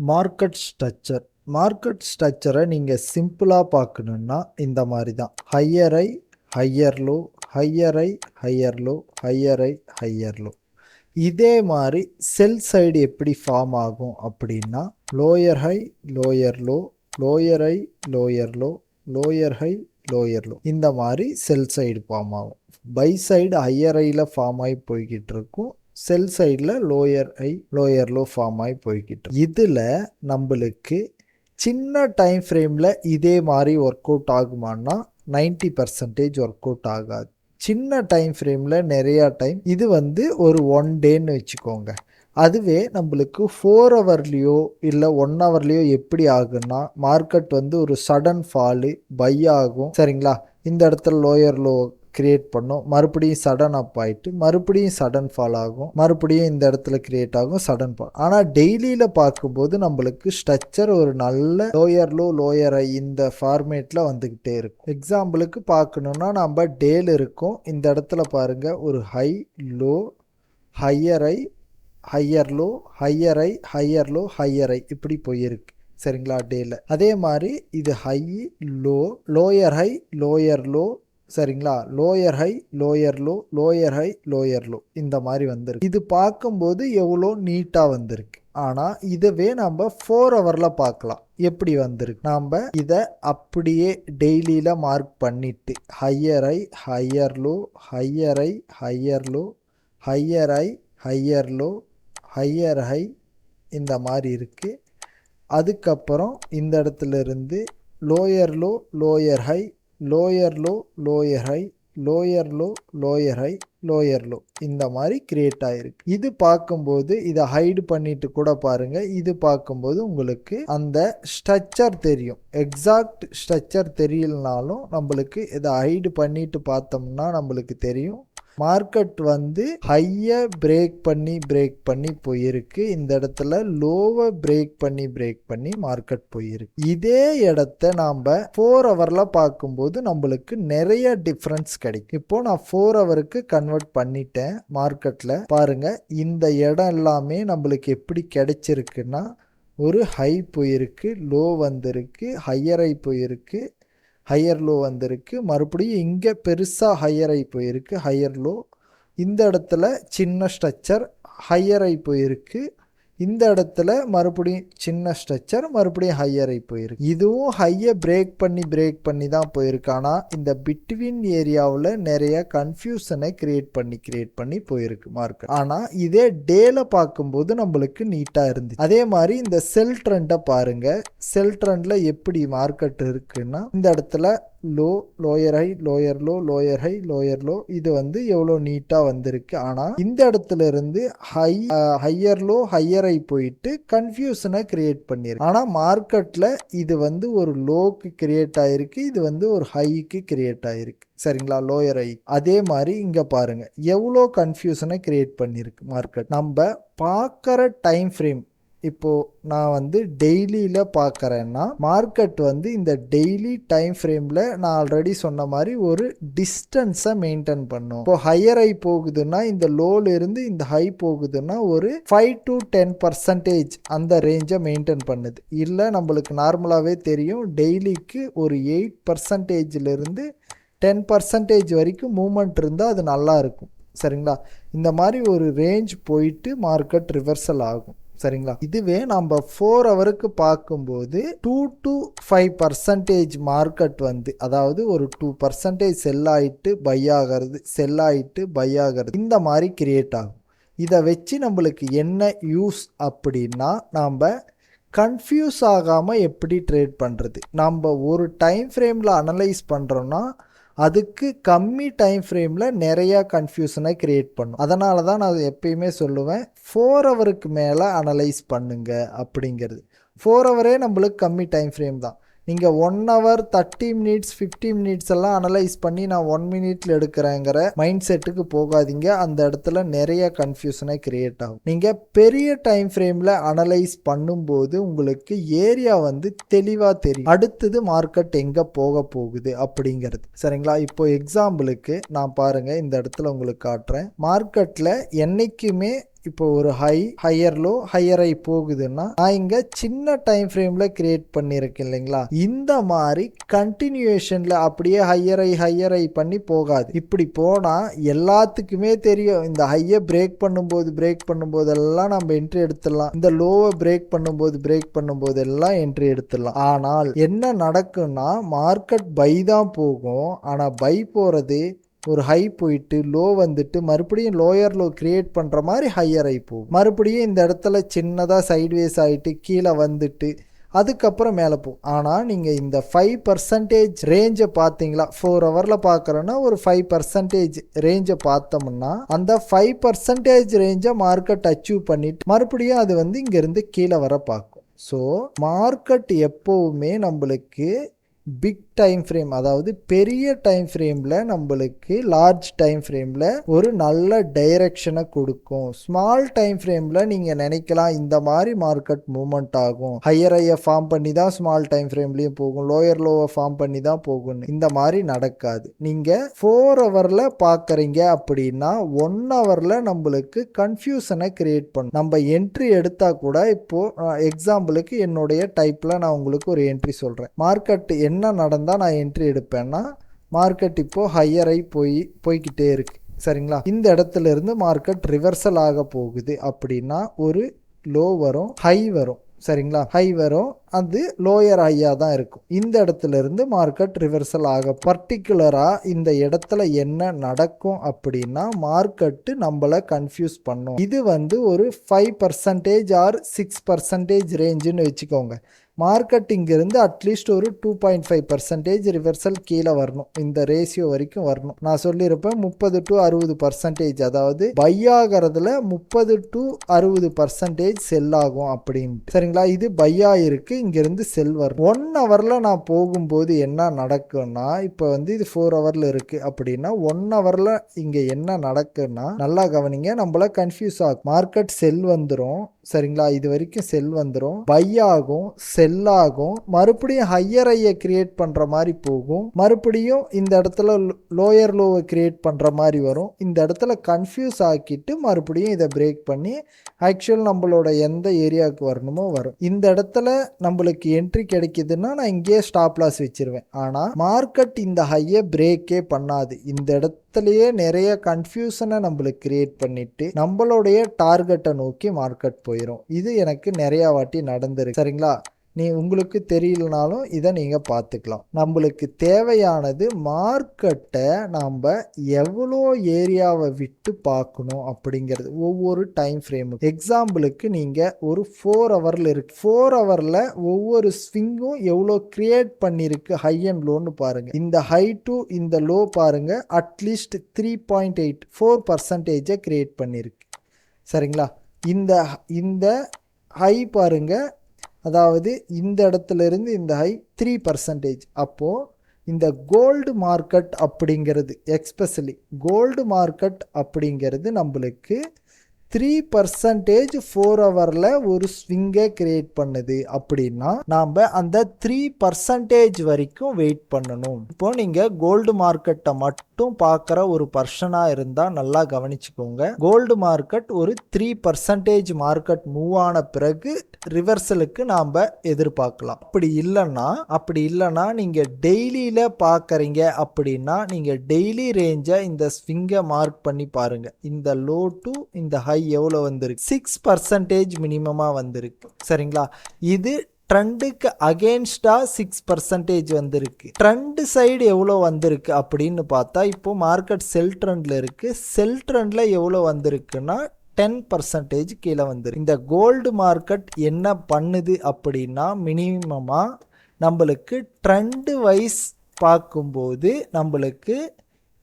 Market structure. Market ஸ்ட்ரக்சரை நீங்கள் சிம்பிளாக பார்க்கணுன்னா இந்த மாதிரி தான். Higher high, higher low, higher high, higher low, higher high, higher low. இதே மாதிரி செல் சைடு எப்படி ஃபார்ம் ஆகும் அப்படின்னா lower high, lower low, lower high, lower low, lower high, lower low. இந்த மாதிரி செல் சைடு ஃபார்ம் ஆகும். பை சைடு ஹையர் ஹையில் form ஆகி போய்கிட்டு இருக்கும். செல் சைடில் lower high, lower low form ஆகி போய்கிட்டு. இதில் நம்மளுக்கு சின்ன டைம் ஃப்ரேமில் இதே மாதிரி ஒர்க் அவுட் ஆகுமான்னா 90% ஒர்க் அவுட் ஆகாது. சின்ன டைம் ஃப்ரேமில் நிறையா டைம் இது ஒரு 1 டேன்னு வச்சுக்கோங்க. அதுவே நம்மளுக்கு 4 ஹவர்லேயோ இல்லை 1 ஹவர்லேயோ எப்படி ஆகுன்னா மார்க்கெட் ஒரு சடன் ஃபாலு பை ஆகும். சரிங்களா? இந்த இடத்துல லோயர் லோ கிரியேட் பண்ணும், மறுபடியும் சடன் அப் ஆகிட்டு மறுபடியும் சடன் ஃபால் ஆகும், மறுபடியும் இந்த இடத்துல கிரியேட் ஆகும் சடன் ஃபால். ஆனால் டெய்லியில் பார்க்கும்போது நம்மளுக்கு ஸ்ட்ரக்சர் ஒரு நல்ல லோயர் லோ, லோயர் ஹை இந்த ஃபார்மேட்டில் வந்துக்கிட்டே இருக்கும். எக்ஸாம்பிளுக்கு பார்க்கணுன்னா நம்ம டேல இருக்கும். இந்த இடத்துல பாருங்கள், ஒரு high low, higher high, higher low, higher high, higher low, higher high இப்படி போயிருக்கு. சரிங்களா? டேல அதே மாதிரி இது high low, lower high, lower low. சரிங்களா? Lower high, lower low, lower high, lower low இந்த மாதிரி வந்திருக்கு. இது பார்க்கும்போது எவ்வளோ நீட்டாக வந்திருக்கு. ஆனால் இதுவே நம்ம 4 ஹவரில் பார்க்கலாம் எப்படி வந்திருக்கு. நாம் இதை அப்படியே டெய்லியில் மார்க் பண்ணிட்டு higher high, higher low, higher high, higher low, higher high, higher low, higher high இந்த மாதிரி இருக்குது. அதுக்கப்புறம் இந்த இடத்துல இருந்து lower low, lower high, lower low, lower high, lower low, lower high, lower low இந்த மாதிரி கிரியேட் ஆகிருக்கு. இது பார்க்கும்போது இதை ஹைடு பண்ணிட்டு கூட பாருங்கள். இது பார்க்கும்போது உங்களுக்கு அந்த ஸ்ட்ரக்சர் தெரியும். எக்ஸாக்ட் ஸ்ட்ரக்சர் தெரியலனாலும் நம்மளுக்கு இதை ஹைடு பண்ணிட்டு பார்த்தோம்னா நம்மளுக்கு தெரியும். மார்க்கெட் ஹையை பிரேக் பண்ணி போயிருக்கு. இந்த இடத்துல லோவை பிரேக் பண்ணி மார்க்கெட் போயிருக்கு. இதே இடத்த நாம் 4 ஹவரில் பார்க்கும்போது நம்மளுக்கு நிறைய டிஃப்ரென்ஸ் கிடைக்கும். இப்போ நான் 4 ஹவருக்கு கன்வெர்ட் பண்ணிட்டேன். மார்க்கெட்டில் பாருங்க, இந்த இடம் எல்லாமே நம்மளுக்கு எப்படி கிடைச்சிருக்குன்னா ஒரு ஹை போயிருக்கு, லோ வந்திருக்கு, ஹையர் ஹை போயிருக்கு, ஹையர் லோ வந்திருக்கு, மறுபடியும் இங்கே பெருசாக ஹையர் ஹை போயிருக்கு, ஹையர் லோ. இந்த இடத்துல சின்ன ஸ்ட்ரக்சர் ஹையர் ஹை போயிருக்கு. இந்த இடத்துல மறுபடியும் சின்ன ஸ்ட்ரக்சர் மறுபடியும் ஹையர் ஹை போயிருக்கு. இதுவும் ஹையை பிரேக் பண்ணி தான் போயிருக்கு. ஆனால் இந்த பிட்வீன் ஏரியாவில் நிறைய கன்ஃபியூஷனை கிரியேட் பண்ணி போயிருக்கு மார்க்கெட். ஆனால் இதே டேல பார்க்கும்போது நம்மளுக்கு நீட்டாக இருந்துச்சு. அதே மாதிரி இந்த செல் ட்ரெண்டை பாருங்க. செல் ட்ரெண்டில் எப்படி மார்க்கெட் இருக்குன்னா இந்த இடத்துல low, lower high, lower low, lower high, lower low இது எவ்வளோ நீட்டாக வந்திருக்கு. ஆனால் இந்த இடத்துல இருந்து ஹையர் லோ, ஹையர் ஹை போயிட்டு கன்ஃபியூஷனை கிரியேட் பண்ணியிருக்கு. ஆனால் மார்க்கெட்டில் இது ஒரு லோக்கு கிரியேட் ஆகிருக்கு, இது ஒரு ஹைக்கு கிரியேட் ஆகிருக்கு. சரிங்களா? Lower high. அதே மாதிரி இங்கே பாருங்க எவ்வளோ கன்ஃபியூஷனை கிரியேட் பண்ணியிருக்கு மார்க்கெட். நம்ம பார்க்குற டைம் ஃப்ரேம் இப்போது நான் டெய்லியில் பார்க்குறேன்னா மார்க்கெட் இந்த டெய்லி டைம் ஃப்ரேமில் நான் ஆல்ரெடி சொன்ன மாதிரி ஒரு டிஸ்டன்ஸை மெயின்டைன் பண்ணும். இப்போ ஹையர் ஹை போகுதுன்னா இந்த லோலேருந்து இந்த ஹை போகுதுன்னா ஒரு 5 to 10% அந்த ரேஞ்சை மெயின்டைன் பண்ணுது. இல்லை நம்மளுக்கு நார்மலாகவே தெரியும் டெய்லிக்கு ஒரு 8%லேருந்து 10% வரைக்கும் மூமெண்ட் இருந்தால் அது நல்லா இருக்கும். சரிங்களா? இந்த மாதிரி ஒரு ரேஞ்ச் போயிட்டு மார்க்கெட் ரிவர்சல் ஆகும். சரிங்களா? இதுவே நம்ம 4 ஹவருக்கு பார்க்கும்போது 2 to 5% மார்க்கெட் அதாவது ஒரு 2% செல் ஆகிட்டு பை ஆகிறது, செல் ஆகிட்டு பை ஆகிறது இந்த மாதிரி கிரியேட் ஆகும். இதை வச்சு நம்மளுக்கு என்ன யூஸ் அப்படின்னா நாம் கன்ஃபியூஸ் ஆகாமல் எப்படி ட்ரேட் பண்ணுறது. நம்ம ஒரு டைம் ஃப்ரேமில் அனலைஸ் பண்ணுறோன்னா அதுக்கு கம்மி டைம் ஃப்ரேமில் நிறையா கன்ஃபியூஷனை க்ரியேட் பண்ணும். அதனால தான் நான் எப்பயுமே சொல்லுவேன் 4 ஹவருக்கு மேலே அனலைஸ் பண்ணுங்க அப்படிங்கிறது. 4 ஹவரே நம்மளுக்கு கம்மி டைம் ஃப்ரேம் தான். நீங்கள் 1 ஹவர் 30 மினிட்ஸ் 50 மினிட்ஸ் எல்லாம் அனலைஸ் பண்ணி நான் 1 மினிட்ல எடுக்கிறேங்கிற மைண்ட் செட்டுக்கு போகாதீங்க. அந்த இடத்துல நிறைய கன்ஃபியூஷனை கிரியேட் ஆகும். நீங்கள் பெரிய டைம் ஃப்ரேமில் அனலைஸ் பண்ணும்போது உங்களுக்கு ஏரியா தெளிவாக தெரியும், அடுத்தது மார்க்கெட் எங்கே போக போகுது அப்படிங்கிறது. சரிங்களா? இப்போ எக்ஸாம்பிளுக்கு நான் பாருங்கள் இந்த இடத்துல உங்களுக்கு காட்டுறேன். மார்க்கெட்டில் என்றைக்குமே இப்போ ஒரு ஹையர் லோ ஹையர் ஹை போகுதுன்னா நான் இங்க சின்ன டைம் ஃப்ரேம்ல கிரியேட் பண்ணியிருக்கேன் இல்லைங்களா, இந்த மாதிரி கண்டினியூஷன்ல அப்படியே ஹையர் ஹை பண்ணி போகாது. இப்படி போனா எல்லாத்துக்குமே தெரியும், இந்த ஹையை பிரேக் பண்ணும்போதெல்லாம் நம்ம என்ட்ரி எடுத்துடலாம், இந்த லோவை பிரேக் பண்ணும்போது எல்லாம் என்ட்ரி எடுத்துடலாம். ஆனால் என்ன நடக்கும்னா மார்க்கெட் பை தான் போகும். ஆனா பை போறது ஒரு ஹை போயிட்டு லோ வந்துட்டு மறுபடியும் லோயர் லோ கிரியேட் பண்ணுற மாதிரி ஹையர் ஹை போகும். மறுபடியும் இந்த இடத்துல சின்னதாக சைட்வேஸ் ஆகிட்டு கீழே வந்துட்டு அதுக்கப்புறம் மேலே போகும். ஆனால் நீங்கள் இந்த 5% ரேஞ்சை பார்த்தீங்களா, 4 ஹவரில் பார்க்குறோன்னா ஒரு 5% ரேஞ்சை பார்த்தோம்னா அந்த 5% ரேஞ்சை மார்க்கெட் அச்சீவ் பண்ணிட்டு மறுபடியும் அது வந்து இங்கேருந்து கீழே வர பார்க்கும். ஸோ மார்க்கெட் எப்போவுமே நம்மளுக்கு பிக் டைம் ஃப்ரேம், அதாவது பெரிய டைம் ஃப்ரேமில் நம்மளுக்கு லார்ஜ் டைம் ஃப்ரேமில் ஒரு நல்ல டைரக்ஷனை கொடுக்கும். ஸ்மால் டைம் ஃப்ரேமில் நீங்கள் நினைக்கலாம் இந்த மாதிரி மார்க்கெட் மூவ்மெண்ட் ஆகும், ஹையர் ஹையை ஃபார்ம் பண்ணி தான் ஸ்மால் டைம் ஃப்ரேம்லேயும் போகும், லோயர் லோவை ஃபார்ம் பண்ணி தான் போகும். இந்த மாதிரி நடக்காது. நீங்கள் 4 ஹவரில் பார்க்குறீங்க அப்படின்னா 1 ஹவரில் நம்மளுக்கு கன்ஃபியூஷனை கிரியேட் பண்ணும். நம்ம என்ட்ரி எடுத்தால் கூட இப்போது எக்ஸாம்பிளுக்கு என்னுடைய டைப்பில் நான் உங்களுக்கு ஒரு என்ட்ரி சொல்கிறேன். மார்க்கெட் என்ன நடந்தால் நான் என்ட்ரி எடுப்பேன்னா மார்க்கெட் இப்போ ஹையர் ஹை போய்கிட்டே இருக்கு சரிங்களா, இந்த இடத்துல இருந்து மார்க்கெட் ரிவர்சல் ஆக போகுது அப்படின்னா ஒரு லோ வரும், ஹை வரும் சரிங்களா, ஹை வரும், அது லோயர் ஹையாக தான் இருக்கும். இந்த இடத்துல இருந்து மார்க்கெட் ரிவர்சல் ஆக பர்டிகுலராக இந்த இடத்துல என்ன நடக்கும் அப்படின்னா மார்க்கெட்டு நம்மளை கன்ஃபியூஸ் பண்ணும். இது வந்து ஒரு 5% ஆர் 6% ரேஞ்சுன்னு வச்சுக்கோங்க. மார்க்கெட் இங்கிருந்து அட்லீஸ்ட் ஒரு 2.5% ரிவர்சல் கீழே வரணும், இந்த ரேஷியோ வரைக்கும் வரணும். நான் சொல்லியிருப்பேன் 30 to 60%, அதாவது பை ஆகிறதுல 30 to 60% செல் ஆகும் அப்படின்ட்டு சரிங்களா. இது பை ஆகிருக்கு, இங்கிருந்து செல் வரும். 1 ஹவரில் நான் போகும்போது என்ன நடக்கும்னா, இப்போ வந்து இது 4 ஹவரில் இருக்குது அப்படின்னா 1 ஹவரில் இங்கே என்ன நடக்குன்னா நல்லா கவனிங்க, நம்மள கன்ஃபியூஸ் ஆகும். மார்க்கெட் செல் வந்துடும் சரிங்களா, இது வரைக்கும் செல் வந்துடும், பை ஆகும், செல் ஆகும், மறுபடியும் ஹையர் ஹையை கிரியேட் பண்ணுற மாதிரி போகும், மறுபடியும் இந்த இடத்துல லோயர் லோவை கிரியேட் பண்ணுற மாதிரி வரும். இந்த இடத்துல கன்ஃபியூஸ் ஆக்கிட்டு மறுபடியும் இதை பிரேக் பண்ணி ஆக்சுவல் நம்மளோட எந்த ஏரியாவுக்கு வரணுமோ வரும். இந்த இடத்துல நம்மளுக்கு என்ட்ரி கிடைக்குதுன்னா நான் இங்கேயே ஸ்டாப் லாஸ் வச்சிருவேன். ஆனால் மார்க்கெட் இந்த ஹையை பிரேக்கே பண்ணாது, இந்த இடத்துலயே நிறைய கன்ஃபியூஷனை நம்மளுக்கு கிரியேட் பண்ணிட்டு நம்மளுடைய டார்கெட்டை நோக்கி மார்க்கெட் போயிடும். இது எனக்கு நிறையா வாட்டி நடந்திருக்கு சரிங்களா. உங்களுக்கு தெரியலனாலும் இதை நீங்கள் பார்த்துக்கலாம். நம்மளுக்கு தேவையானது மார்க்கெட்டை நாம் எவ்வளோ ஏரியாவை விட்டு பார்க்கணும் அப்படிங்கிறது ஒவ்வொரு டைம் ஃப்ரேமும். எக்ஸாம்பிளுக்கு நீங்கள் ஒரு 4 ஹவரில் இருக்கு, 4 ஹவரில் ஒவ்வொரு ஸ்விங்கும் எவ்வளோ கிரியேட் பண்ணியிருக்கு ஹை அண்ட் லோன்னு பாருங்கள். இந்த ஹை டு இந்த லோ பாருங்கள், அட்லீஸ்ட் 3.84% கிரியேட் பண்ணியிருக்கு சரிங்களா. இந்த ஹை பாருங்கள், அதாவது இந்த இடத்துல இருந்து இந்த ஹை 3%. அப்போது இந்த கோல்டு மார்க்கெட் அப்படிங்கிறது, எக்ஸ்பெஷலி கோல்டு மார்க்கெட் அப்படிங்கிறது நம்மளுக்கு 3% 4 ஹவரில் ஒரு ஸ்விங்கை கிரியேட் பண்ணுது அப்படின்னா நாம் அந்த 3% வரைக்கும் வெயிட் பண்ணணும். இப்போ நீங்கள் கோல்டு மார்க்கெட்டை மட்டும் பார்க்குற ஒரு பர்சனாக இருந்தால் நல்லா கவனிச்சுக்கோங்க. கோல்டு மார்க்கெட் ஒரு 3% மார்க்கெட் மூவ் ஆன பிறகு ரிவர்சலுக்கு நாம் எதிர்பார்க்கலாம். அப்படி இல்லைன்னா நீங்கள் டெய்லியில் பார்க்குறீங்க அப்படின்னா நீங்கள் டெய்லி ரேஞ்சை இந்த ஸ்விங்கை மார்க் பண்ணி பாருங்கள். இந்த லோ டு இந்த ஹை எவ்வளோ வந்திருக்கு, 6% மினிமமாக வந்திருக்கு சரிங்களா. இது ட்ரெண்டுக்கு அகெயின்ஸ்டா 6% வந்திருக்கு. ட்ரெண்ட் சைடு எவ்வளோ வந்திருக்கு அப்படின்னு பார்த்தா இப்போ மார்க்கெட் செல் ட்ரெண்டில் இருக்குது. செல் ட்ரெண்டில் எவ்வளோ வந்திருக்குன்னா 10% கீழே வந்துருக்கு. இந்த கோல்டு மார்க்கெட் என்ன பண்ணுது அப்படின்னா மினிமமாக நம்மளுக்கு ட்ரெண்டு வைஸ் பார்க்கும்போது நம்மளுக்கு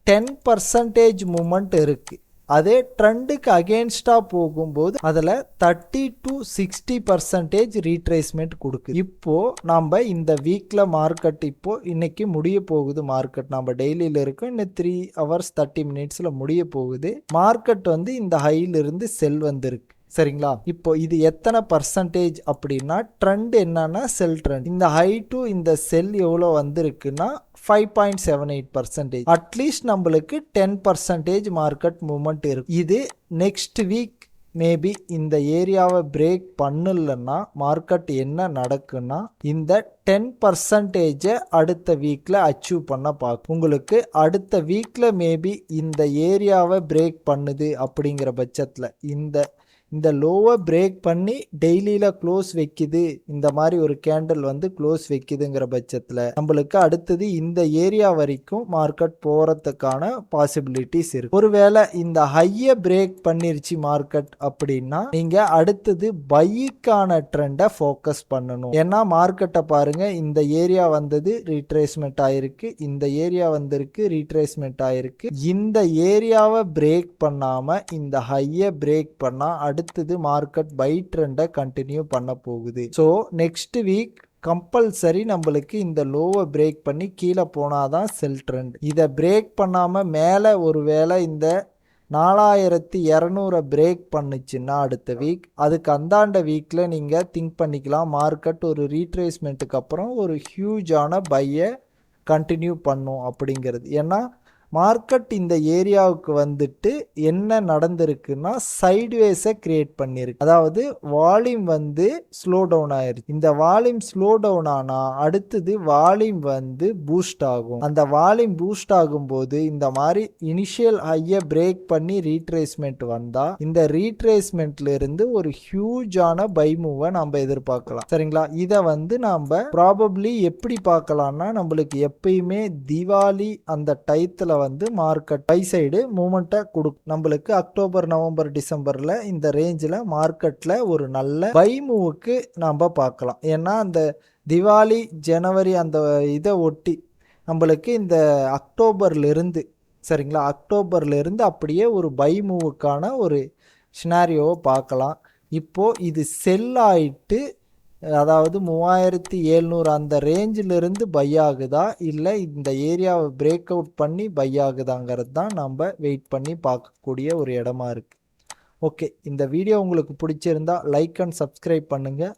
10% மூமெண்ட் இருக்குது. அதே ட்ரெண்டுக்கு அகெயின்ஸ்டாக போகும்போது அதில் 30 to 60% ரீட்ரேஸ்மெண்ட் கொடுக்குது. இப்போது நம்ம இந்த வீக்கில் மார்க்கெட் இப்போது இன்னைக்கு முடிய போகுது. மார்க்கெட் நம்ம டெய்லியில் இருக்கோம், இன்னும் 3 hours 30 minutes முடிய போகுது. மார்க்கெட் வந்து இந்த ஹையிலிருந்து செல் வந்திருக்கு சரிங்களா. இப்போ இது எத்தனை பர்சன்டேஜ் அப்படின்னா ட்ரெண்ட் என்னன்னா செல் ட்ரெண்ட். இந்த ஹை டு இந்த செல் எவ்வளோ வந்திருக்குன்னா 5.78%. அட்லீஸ்ட் நம்மளுக்கு 10% மார்க்கெட் மூவ்மெண்ட் இருக்கு. இது நெக்ஸ்ட் வீக் மேபி இந்த ஏரியாவை பிரேக் பண்ணலன்னா மார்க்கெட் என்ன நடக்குன்னா இந்த 10% அடுத்த வீக்கில் அச்சீவ் பண்ண பார்க்கும். உங்களுக்கு அடுத்த வீக்கில் மேபி இந்த ஏரியாவை பிரேக் பண்ணுது அப்படிங்கிற பட்சத்தில் இந்த லோவை பிரேக் பண்ணி டெய்லியில் க்ளோஸ் வைக்குது, இந்த மாதிரி ஒரு கேண்டில் வந்து க்ளோஸ் வைக்குதுங்கிற பட்சத்தில் நம்மளுக்கு அடுத்தது இந்த ஏரியா வரைக்கும் மார்க்கெட் போகிறதுக்கான பாசிபிலிட்டிஸ் இருக்கு. ஒருவேளை இந்த ஹையை பிரேக் பண்ணிருச்சு மார்க்கெட் அப்படின்னா நீங்கள் அடுத்தது பைக்கான ட்ரெண்டை ஃபோக்கஸ் பண்ணணும். ஏன்னா மார்க்கெட்டை பாருங்க, இந்த ஏரியா வந்தது ரீட்ரேஸ்மெண்ட் ஆயிருக்கு, இந்த ஏரியா வந்திருக்கு ரீட்ரேஸ்மெண்ட் ஆயிருக்கு. இந்த ஏரியாவை பிரேக் பண்ணாமல் இந்த ஹையை பிரேக் பண்ணால் அடுத்தது மார்க்கெட் பை ட்ரெண்டை கண்டினியூ பண்ண போகுது. ஸோ நெக்ஸ்ட் வீக் கம்பல்சரி நம்மளுக்கு இந்த லோவை பிரேக் பண்ணி கீழே போனாதான் செல் ட்ரெண்ட். இதை பிரேக் பண்ணாமல் மேலே ஒருவேளை இந்த 4200 பிரேக் பண்ணுச்சுன்னா அடுத்த வீக், அதுக்கு அந்தாண்ட வீக்கில் நீங்கள் திங்க் பண்ணிக்கலாம் மார்க்கெட் ஒரு ரீட்ரேஸ்மெண்ட்டுக்கு அப்புறம் ஒரு ஹியூஜான பையை கண்டினியூ பண்ணும் அப்படிங்கிறது. ஏன்னா மார்க்கெட் இந்த ஏரியாவுக்கு வந்துட்டு என்ன நடந்திருக்குன்னா சைட்வேஸை கிரியேட் பண்ணியிருக்கு. அதாவது வால்யூம் வந்து ஸ்லோ டவுன் ஆயிருக்கு. இந்த வால்யூம் ஸ்லோ டவுன் ஆனால் அடுத்தது வால்யூம் வந்து பூஸ்ட் ஆகும். அந்த வால்யூம் பூஸ்ட் ஆகும்போது இந்த மாதிரி இனிஷியல் ஹையை பிரேக் பண்ணி ரீட்ரேஸ்மெண்ட் வந்தால் இந்த ரீட்ரேஸ்மெண்ட்ல இருந்து ஒரு ஹியூஜான பை மூவை நம்ம எதிர்பார்க்கலாம். சரிங்களா? இதை வந்து நம்ம ப்ராபப்ளி எப்படி பார்க்கலாம்னா நம்மளுக்கு எப்பயுமே தீபாவளி அந்த டயத்தில் வந்து மார்க்கெட் பை சைடு மூமெண்ட்டை கொடுக்கும். நம்மளுக்கு அக்டோபர் நவம்பர் டிசம்பரில் இந்த ரேஞ்சில் மார்க்கெட்டில் ஒரு நல்ல பை மூவுக்கு நம்ம பார்க்கலாம். ஏன்னா அந்த திவாலி ஜனவரி அந்த இதை ஒட்டி நம்மளுக்கு இந்த அக்டோபர்லேருந்து, சரிங்களா, அக்டோபர்லேருந்து அப்படியே ஒரு பை மூவுக்கான ஒரு சினாரியோவை பார்க்கலாம். இப்போது இது செல் ஆயிட்டு அதாவது 3700 அந்த ரேஞ்சிலிருந்து பை ஆகுதா இல்லை இந்த ஏரியாவை பிரேக் அவுட் பண்ணி பை ஆகுதாங்கிறது தான் நம்ம வெயிட் பண்ணி பார்க்கக்கூடிய ஒரு இடமா இருக்குது. ஓகே, இந்த வீடியோ உங்களுக்கு பிடிச்சிருந்தா லைக் அண்ட் சப்ஸ்கிரைப் பண்ணுங்கள்.